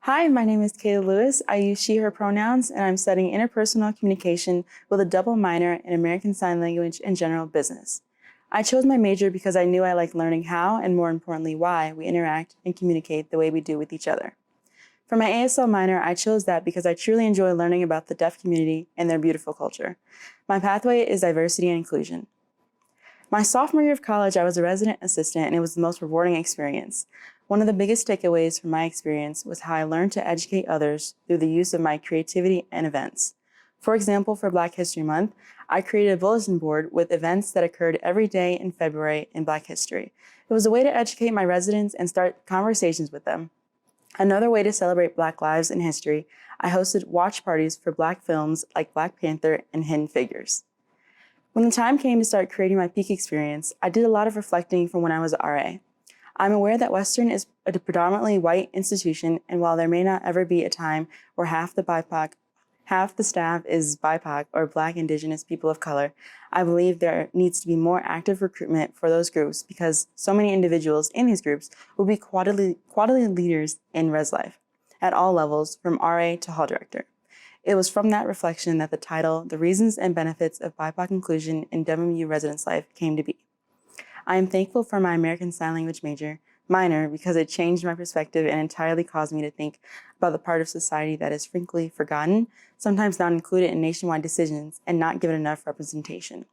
Hi, my name is Kayla Lewis. I use she, her pronouns, and I'm studying interpersonal communication with a double minor in American Sign Language and General Business. I chose my major because I knew I liked learning how, and more importantly, why we interact and communicate the way we do with each other. For my ASL minor, I chose that because I truly enjoy learning about the deaf community and their beautiful culture. My pathway is diversity and inclusion. My sophomore year of college, I was a resident assistant, and it was the most rewarding experience. One of the biggest takeaways from my experience was how I learned to educate others through the use of my creativity and events. For example, for Black History Month, I created a bulletin board with events that occurred every day in February in Black history. It was a way to educate my residents and start conversations with them. Another way to celebrate Black lives in history, I hosted watch parties for Black films like Black Panther and Hidden Figures. When the time came to start creating my peak experience, I did a lot of reflecting from when I was an RA. I'm aware that Western is a predominantly white institution, and while there may not ever be a time where half the staff is BIPOC or Black, Indigenous, people of color, I believe there needs to be more active recruitment for those groups because so many individuals in these groups will be quality leaders in res life at all levels, from RA to hall director. It was from that reflection that the title, The Reasons and Benefits of BIPOC Inclusion in WMU Residence Life, came to be. I am thankful for my American Sign Language minor because it changed my perspective and entirely caused me to think about the part of society that is frankly forgotten, sometimes not included in nationwide decisions, and not given enough representation.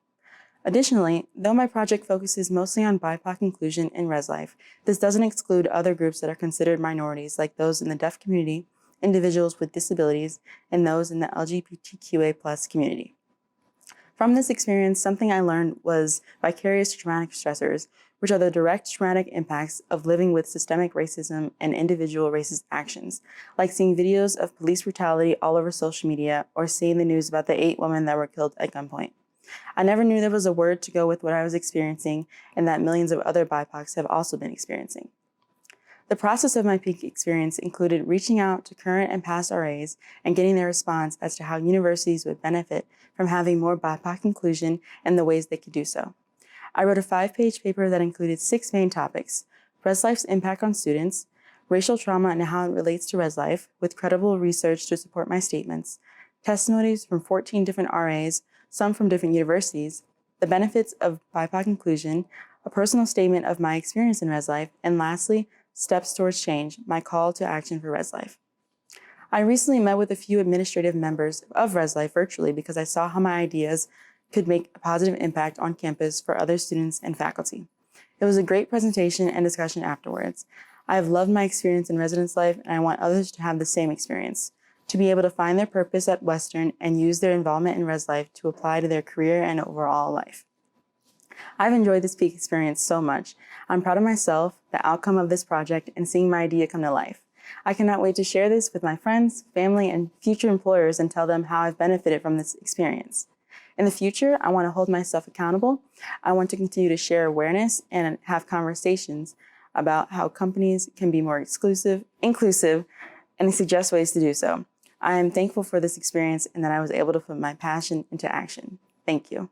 Additionally, though my project focuses mostly on BIPOC inclusion in res life, this doesn't exclude other groups that are considered minorities, like those in the deaf community, individuals with disabilities, and those in the LGBTQA+ community. From this experience, something I learned was vicarious traumatic stressors, which are the direct traumatic impacts of living with systemic racism and individual racist actions, like seeing videos of police brutality all over social media or seeing the news about the 8 women that were killed at gunpoint. I never knew there was a word to go with what I was experiencing and that millions of other BIPOCs have also been experiencing. The process of my peak experience included reaching out to current and past RAs and getting their response as to how universities would benefit from having more BIPOC inclusion and the ways they could do so. I wrote a 5-page paper that included 6 main topics: res life's impact on students, racial trauma and how it relates to res life, with credible research to support my statements, testimonies from 14 different RAs, some from different universities, the benefits of BIPOC inclusion, a personal statement of my experience in res life, and lastly, steps towards change, my call to action for res life. I recently met with a few administrative members of res life virtually because I saw how my ideas could make a positive impact on campus for other students and faculty. It was a great presentation and discussion afterwards. I have loved my experience in residence life, and I want others to have the same experience, to be able to find their purpose at Western and use their involvement in res life to apply to their career and overall life. I've enjoyed this peak experience so much. I'm proud of myself, the outcome of this project, and seeing my idea come to life. I cannot wait to share this with my friends, family, and future employers and tell them how I've benefited from this experience. In the future, I want to hold myself accountable. I want to continue to share awareness and have conversations about how companies can be more inclusive, and suggest ways to do so. I am thankful for this experience and that I was able to put my passion into action. Thank you.